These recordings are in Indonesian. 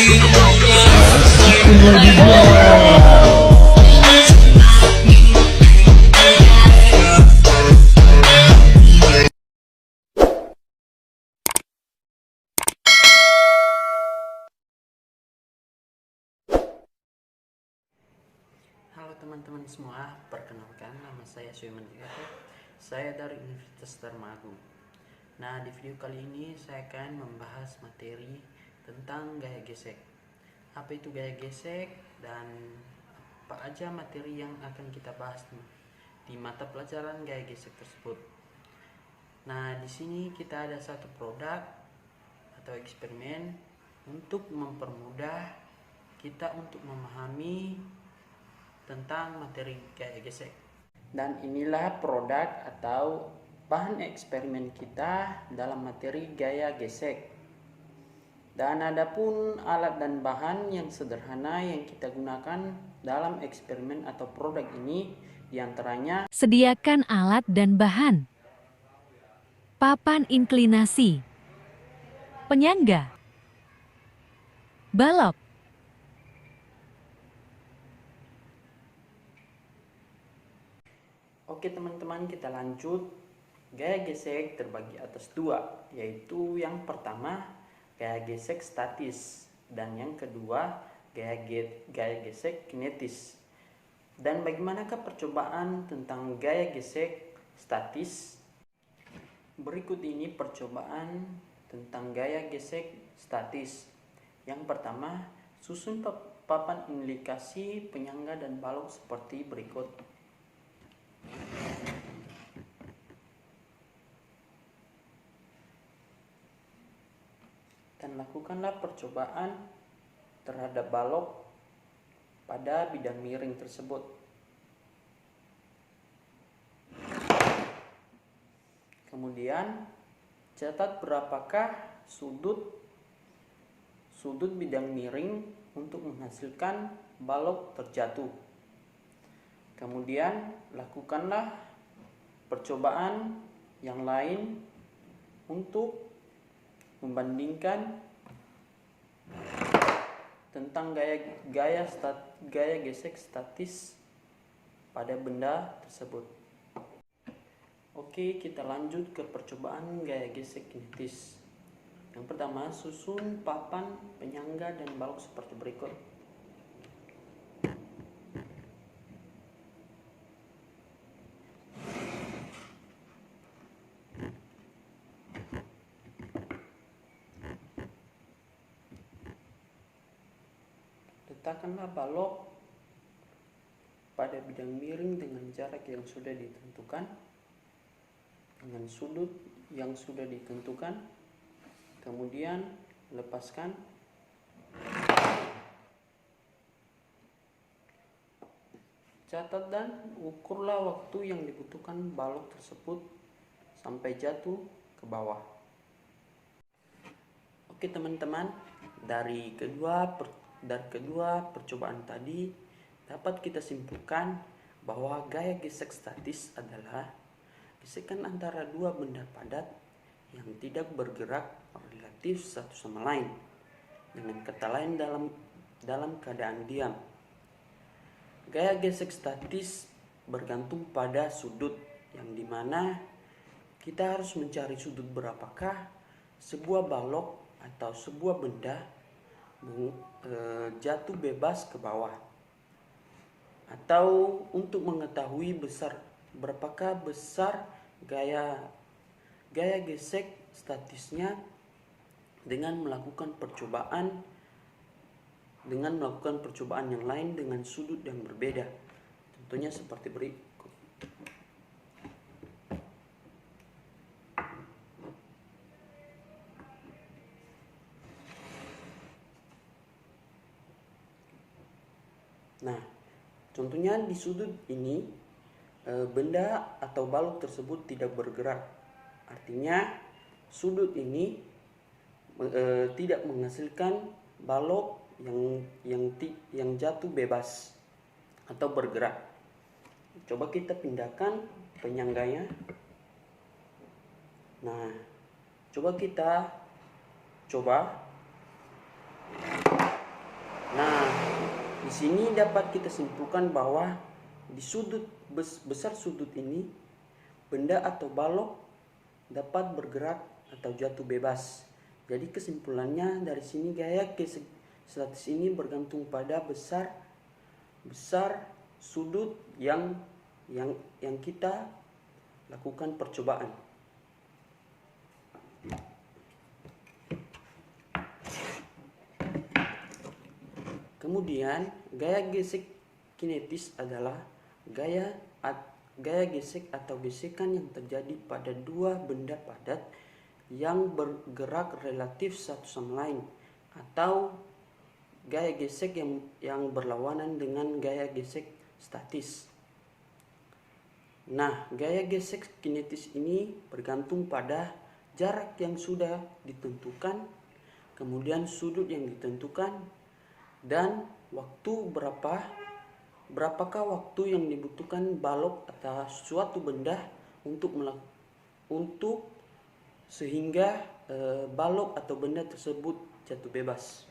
Halo teman-teman semua, perkenalkan nama saya Suiman Jikato. Saya dari Universitas Dharma-Agung. Nah, di video kali ini saya akan membahas materi tentang gaya gesek. Apa itu gaya gesek dan apa aja materi yang akan kita bahas di mata pelajaran gaya gesek tersebut. Nah, di sini kita ada satu produk atau eksperimen untuk mempermudah kita untuk memahami tentang materi gaya gesek. Dan inilah produk atau bahan eksperimen kita dalam materi gaya gesek. Dan adapun alat dan bahan yang sederhana yang kita gunakan dalam eksperimen atau produk ini diantaranya: sediakan alat dan bahan, papan inklinasi, penyangga, balok. Oke teman-teman, kita lanjut. Gaya gesek terbagi atas dua, yaitu yang pertama gaya gesek statis dan yang kedua gaya gesek kinetis. Dan bagaimanakah percobaan tentang gaya gesek statis? Berikut ini percobaan tentang gaya gesek statis. Yang pertama, susun papan indikasi, penyangga dan balok seperti berikut. Dan lakukanlah percobaan terhadap balok pada bidang miring tersebut. Kemudian catat berapakah sudut bidang miring untuk menghasilkan balok terjatuh. Kemudian lakukanlah percobaan yang lain untuk membandingkan tentang gaya gesek statis pada benda tersebut. Oke, kita lanjut ke percobaan gaya gesek kinetis. Yang pertama, susun papan penyangga dan balok seperti berikut. Letakkanlah balok pada bidang miring dengan jarak yang sudah ditentukan, dengan sudut yang sudah ditentukan. Kemudian lepaskan. Catat dan ukurlah waktu yang dibutuhkan balok tersebut sampai jatuh ke bawah. Oke teman-teman, dari kedua percobaan tadi dapat kita simpulkan bahwa gaya gesek statis adalah gesekan antara dua benda padat yang tidak bergerak relatif satu sama lain, dengan kata lain dalam keadaan diam. Gaya gesek statis bergantung pada sudut, yang dimana kita harus mencari sudut berapakah sebuah balok atau sebuah benda jatuh bebas ke bawah, atau untuk mengetahui berapakah besar gaya gesek statisnya dengan melakukan percobaan yang lain dengan sudut yang berbeda, tentunya seperti berikut. Nah, contohnya di sudut ini benda atau balok tersebut tidak bergerak. Artinya sudut ini tidak menghasilkan balok yang jatuh bebas atau bergerak. Coba kita pindahkan penyangganya. Nah, coba Nah, di sini dapat kita simpulkan bahwa di sudut besar sudut ini benda atau balok dapat bergerak atau jatuh bebas. Jadi kesimpulannya dari sini gaya gesek statis ini bergantung pada besar sudut yang kita lakukan percobaan. Kemudian gaya gesek kinetis adalah gaya gesek atau gesekan yang terjadi pada dua benda padat yang bergerak relatif satu sama lain, atau gaya gesek yang berlawanan dengan gaya gesek statis. Nah, gaya gesek kinetis ini bergantung pada jarak yang sudah ditentukan, kemudian sudut yang ditentukan, dan waktu berapakah waktu yang dibutuhkan balok atau suatu benda untuk sehingga balok atau benda tersebut jatuh bebas.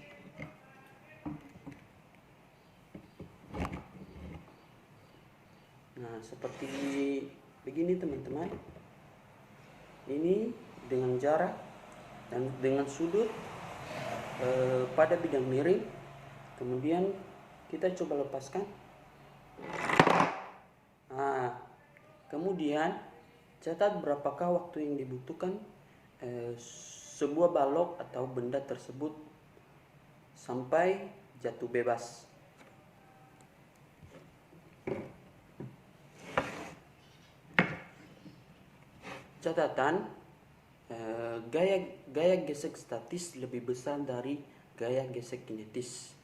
Nah, seperti begini teman-teman. Ini dengan jarak dan dengan sudut pada bidang miring. Kemudian kita coba lepaskan. Nah, kemudian catat berapakah waktu yang dibutuhkan sebuah balok atau benda tersebut sampai jatuh bebas. Catatan, gaya gesek statis lebih besar dari gaya gesek kinetis.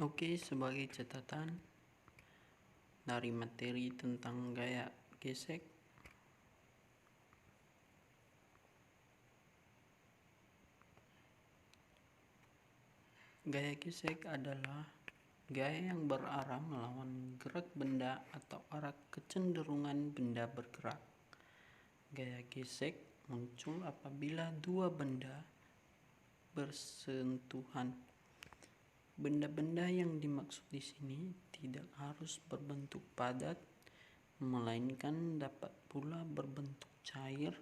Oke, sebagai catatan dari materi tentang gaya gesek, gaya gesek adalah gaya yang berarah melawan gerak benda atau arah kecenderungan benda bergerak. Gaya gesek muncul apabila dua benda bersentuhan. Benda-benda yang dimaksud di sini tidak harus berbentuk padat, melainkan dapat pula berbentuk cair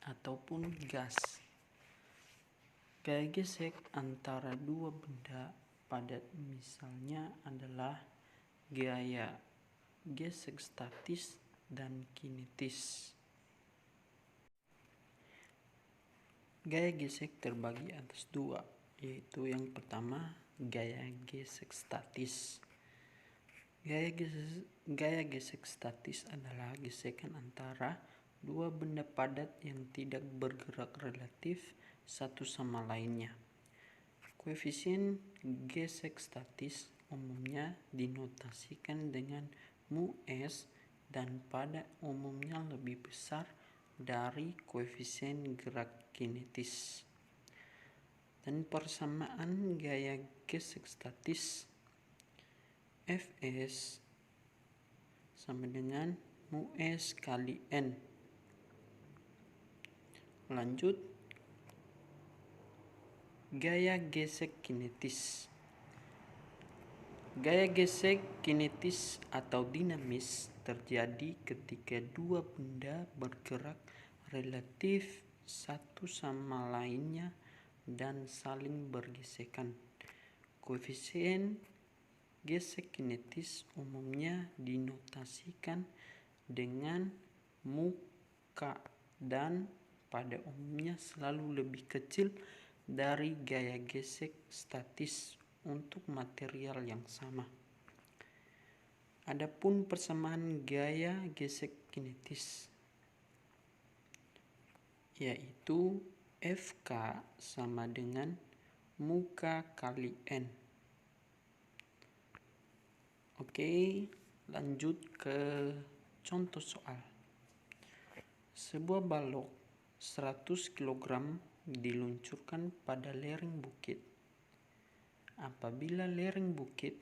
ataupun gas. Gaya gesek antara dua benda padat misalnya adalah gaya gesek statis dan kinetis. Gaya gesek terbagi atas dua, yaitu yang pertama gaya gesek statis. Gaya gesek statis adalah gesekan antara dua benda padat yang tidak bergerak relatif satu sama lainnya. Koefisien gesek statis umumnya dinotasikan dengan mu s dan pada umumnya lebih besar dari koefisien gerak kinetis. Dan persamaan gaya gesek statis Fs sama dengan mu s kali N. Lanjut, gaya gesek kinetis. Gaya gesek kinetis atau dinamis terjadi ketika dua benda bergerak relatif satu sama lainnya dan saling bergesekan. Koefisien gesek kinetis umumnya dinotasikan dengan mu k dan pada umumnya selalu lebih kecil dari gaya gesek statis untuk material yang sama. Adapun persamaan gaya gesek kinetis yaitu FK sama dengan muka kali N. Oke, lanjut ke contoh soal. Sebuah balok 100 kg diluncurkan pada lereng bukit. Apabila lereng bukit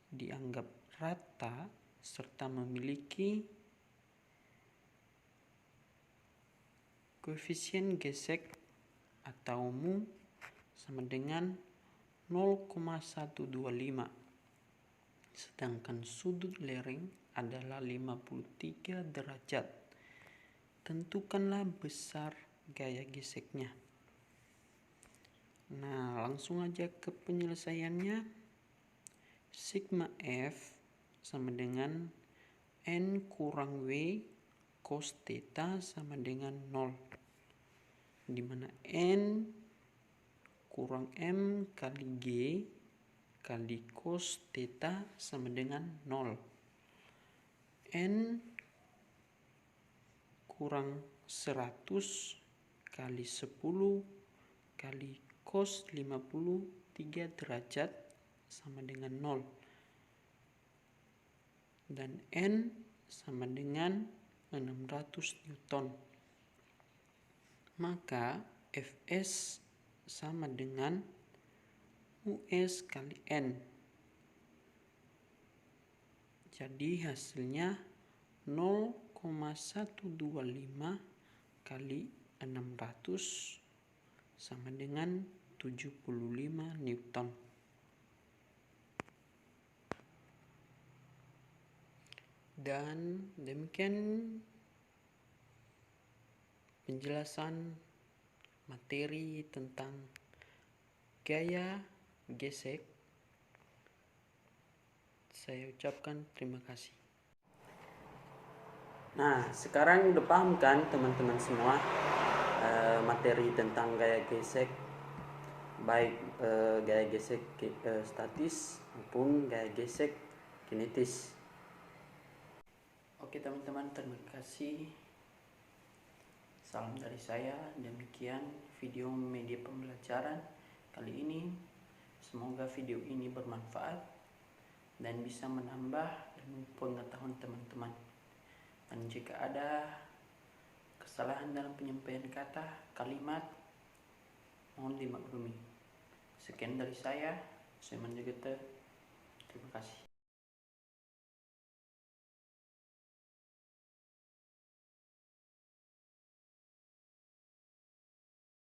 dianggap rata serta memiliki koefisien gesek atau mu sama dengan 0,125, sedangkan sudut lereng adalah 53 derajat. Tentukanlah besar gaya geseknya. Nah, langsung aja ke penyelesaiannya. Sigma F sama dengan N kurang W cos theta sama dengan 0, di mana N kurang M kali G kali cos theta sama dengan 0. N kurang 100 kali 10 kali cos 53 derajat sama dengan 0. Dan N sama dengan 600 Newton. Maka Fs sama dengan US kali N. Jadi hasilnya 0,125 kali 600 sama dengan 75 Newton. Dan demikian penjelasan materi tentang gaya gesek. Saya ucapkan terima kasih. Nah, sekarang udah paham kan teman-teman semua materi tentang gaya gesek, baik gaya gesek statis maupun gaya gesek kinetis. Oke teman-teman, terima kasih. Salam dari saya. Demikian video media pembelajaran kali ini. Semoga video ini bermanfaat dan bisa menambah pengetahuan teman-teman. Dan jika ada kesalahan dalam penyampaian kata, kalimat, mohon dimaklumi. Sekian dari saya menjaga. Terima kasih.